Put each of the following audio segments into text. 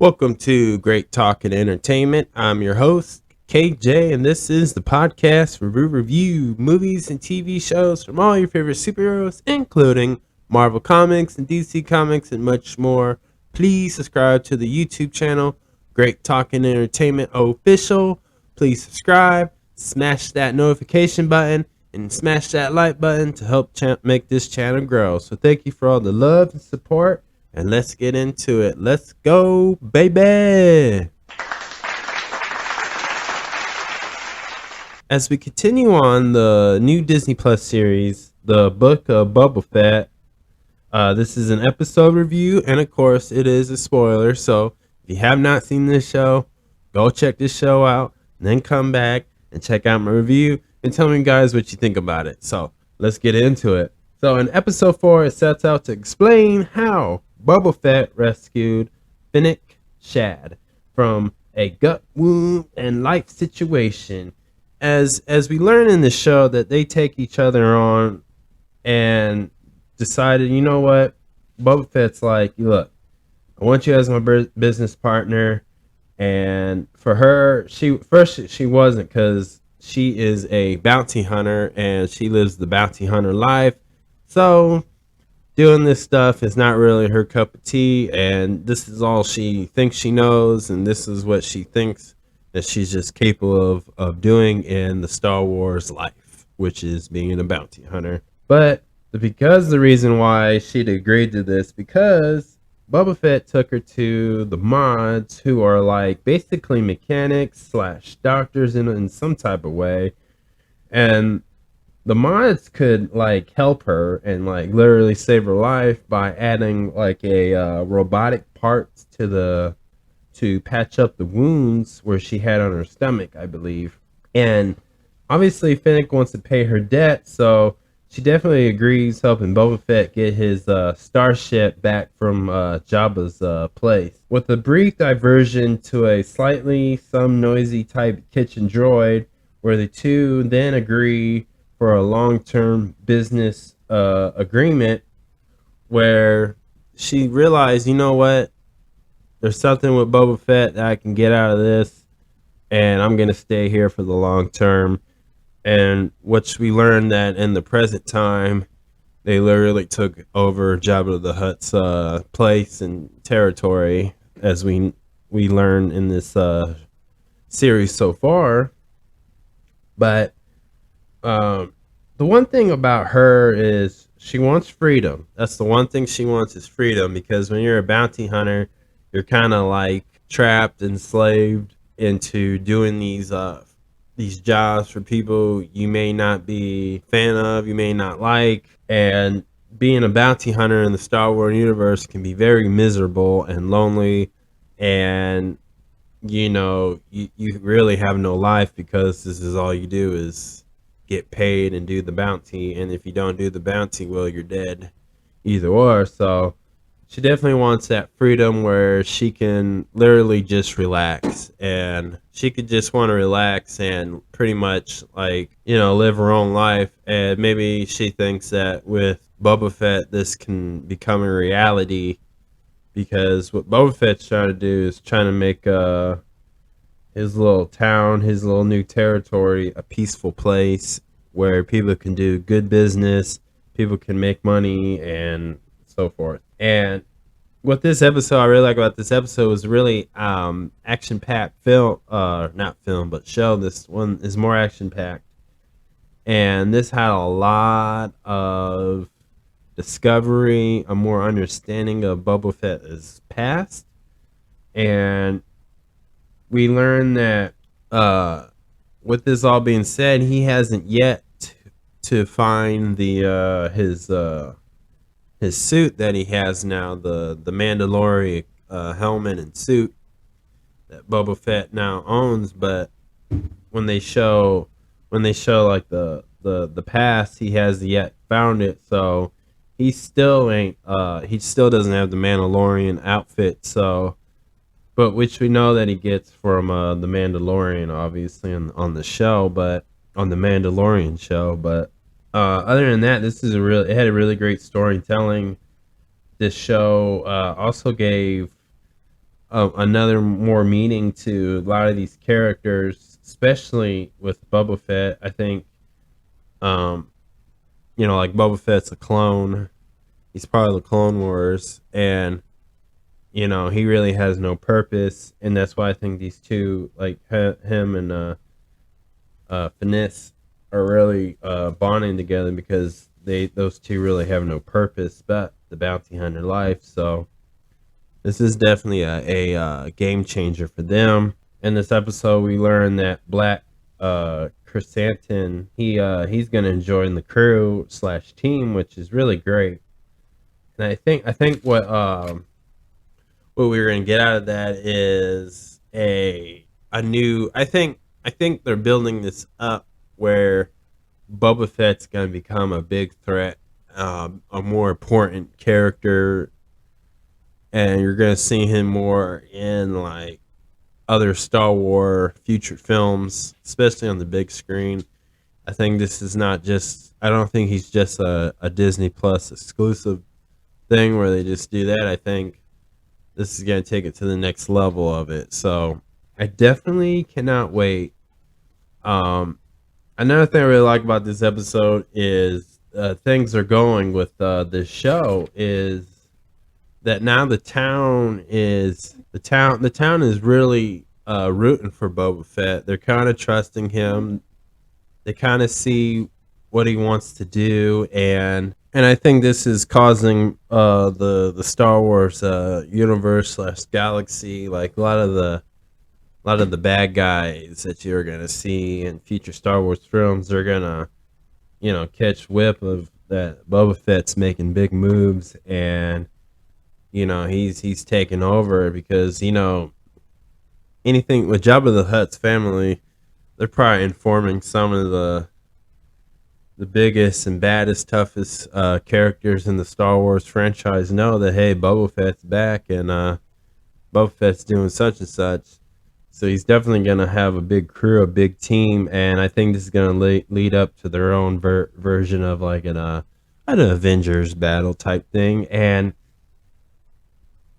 Welcome to Great Talk and Entertainment. I'm your host, KJ, and this is the podcast where we review movies and TV shows from all your favorite superheroes, including Marvel Comics and DC Comics and much more. Please subscribe to the YouTube channel, Great Talk and Entertainment Official. Please subscribe, smash that notification button, and smash that like button to help make this channel grow. So thank you for all the love and support. And let's get into it. Let's go, baby! As we continue on the new Disney Plus series, The Book of Boba Fett, this is an episode review, and of course, it is a spoiler. So if you have not seen this show, go check this show out, and then come back and check out my review and tell me, guys, what you think about it. So let's get into it. So in episode 4, it sets out to explain how Boba Fett rescued Fennec Shand from a gut wound and life situation. As we learn in the show that they take each other on and decided, you know what, Boba Fett's like, look, I want you as my business partner. And for her, she wasn't, because she is a bounty hunter and she lives the bounty hunter life. So doing this stuff is not really her cup of tea, and this is all she thinks she knows, and this is what she thinks that she's just capable of doing in the Star Wars life, which is being a bounty hunter. But because the reason why she'd agreed to this, because Boba Fett took her to the mods, who are like basically mechanics / doctors in some type of way, and the mods could like help her and like literally save her life by adding like a robotic parts to patch up the wounds where she had on her stomach, I believe. And obviously Fennec wants to pay her debt, so she definitely agrees helping Boba Fett get his starship back from Jabba's place. With a brief diversion to a slightly some noisy type kitchen droid, where the two then agree for a long-term business agreement, where she realized, you know what, there's something with Boba Fett that I can get out of this, and I'm going to stay here for the long term. And which we learned that in the present time, they literally took over Jabba the Hutt's place and territory, as we learn in this series so far. But the one thing about her is she wants freedom. That's the one thing she wants, is freedom, because when you're a bounty hunter, you're kind of like trapped, enslaved into doing these jobs for people you may not be a fan of, you may not like. And being a bounty hunter in the Star Wars universe can be very miserable and lonely, and you know, you really have no life, because this is all you do is get paid and do the bounty, and if you don't do the bounty, well, you're dead, either or. So she definitely wants that freedom where she can literally just relax, and she could just want to relax and pretty much, like, you know, live her own life. And maybe she thinks that with Boba Fett this can become a reality, because what Boba Fett's trying to do is trying to make his little town, his little new territory, a peaceful place where people can do good business, people can make money, and so forth. And what this episode, I really like about this episode, is really action-packed film, not film, but show. This one is more action-packed. And this had a lot of discovery, a more understanding of Boba Fett's past. And we learned that, with this all being said, he hasn't yet to find the his suit that he has now, the Mandalorian helmet and suit that Boba Fett now owns. But when they show like the past, he hasn't yet found it. So he still doesn't have the Mandalorian outfit. So, but which we know that he gets from the Mandalorian, obviously, on the show, but on the Mandalorian show. But other than that, it had a really great storytelling. This show also gave another more meaning to a lot of these characters, especially with Boba Fett. I think, um, like Boba Fett's a clone. He's part of the Clone Wars, and he really has no purpose, and that's why I think these two, like him and Finesse, are really bonding together because those two really have no purpose but the bounty hunter life. So this is definitely a game changer for them. In this episode, we learn that Black Chrysanthemum, he's gonna join the crew slash team, which is really great. And I think what we're gonna get out of that is a new. I think they're building this up where Boba Fett's gonna become a big threat, a more important character, and you're gonna see him more in like other Star Wars future films, especially on the big screen. I think this is not just. I don't think he's just a Disney Plus exclusive thing where they just do that. I think this is going to take it to the next level of it. So I definitely cannot wait. Another thing I really like about this episode is things are going with this show is that now the town is really rooting for Boba Fett. They're kind of trusting him. They kind of see what he wants to do, and I think this is causing the Star Wars universe slash galaxy, like a lot of the bad guys that you're gonna see in future Star Wars films. They're gonna catch whip of that Boba Fett's making big moves, and he's taking over because anything with Jabba the Hutt's family, they're probably informing some of the biggest and baddest, toughest characters in the Star Wars franchise know that, hey, Boba Fett's back, and Boba Fett's doing such and such. So he's definitely going to have a big crew, a big team, and I think this is going to lead up to their own version of like an Avengers battle type thing. And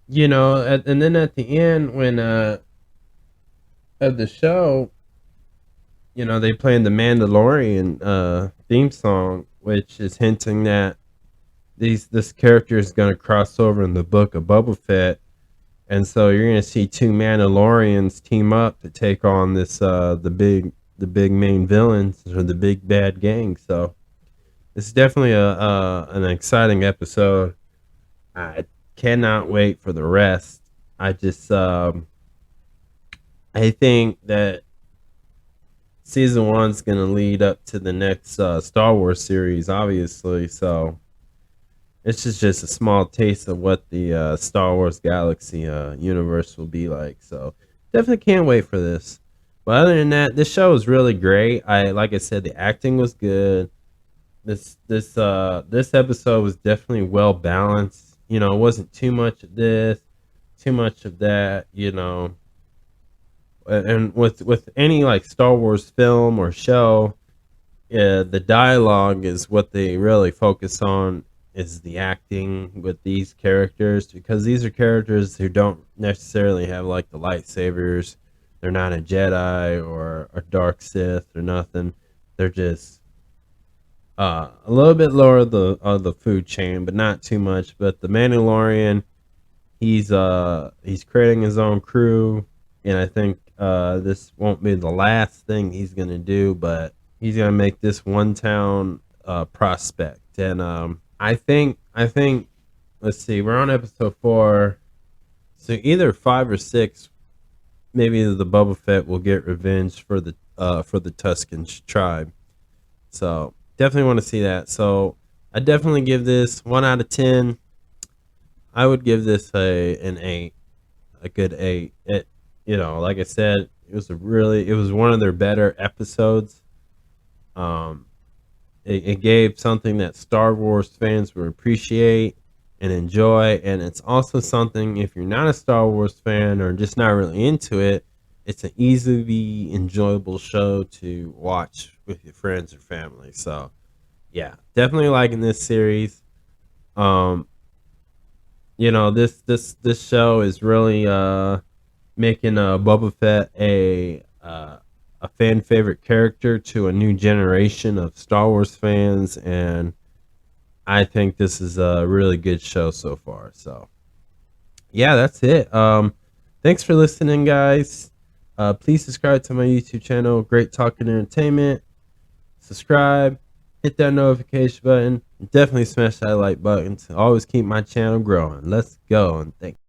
and then at the end when of the show, they playing the Mandalorian theme song, which is hinting that this character is going to cross over in the book of Boba Fett, and so you're going to see two Mandalorians team up to take on this the big main villains or the big bad gang. So it's definitely an exciting episode. I cannot wait for the rest. I think that season one's going to lead up to the next Star Wars series, obviously. So it's just a small taste of what the Star Wars Galaxy universe will be like. So definitely can't wait for this. But other than that, this show is really great. Like I said, the acting was good. This episode was definitely well balanced. It wasn't too much of this, too much of that. And with any like Star Wars film or show, the dialogue is what they really focus on, is the acting with these characters, because these are characters who don't necessarily have like the lightsabers. They're not a Jedi or a dark Sith or nothing. They're just a little bit lower of the food chain, but not too much. But the Mandalorian, he's creating his own crew, and I think this won't be the last thing he's gonna do, but he's gonna make this one town prospect. And I think let's see, we're on episode 4, so either 5 or 6, maybe the Boba Fett will get revenge for the Tuscan tribe. So definitely want to see that. So I definitely give this 1 out of 10. I would give this an 8, a good 8. Like I said, it was one of their better episodes. It gave something that Star Wars fans would appreciate and enjoy, and it's also something, if you're not a Star Wars fan or just not really into it, it's an easily enjoyable show to watch with your friends or family. So yeah, definitely liking this series. This show is really making Boba Fett a fan favorite character to a new generation of Star Wars fans, and I think this is a really good show so far. So yeah, that's it. Thanks for listening, guys. Please subscribe to my YouTube channel, Great Talking Entertainment. Subscribe, hit that notification button, and definitely smash that like button to always keep my channel growing. Let's go, and thanks.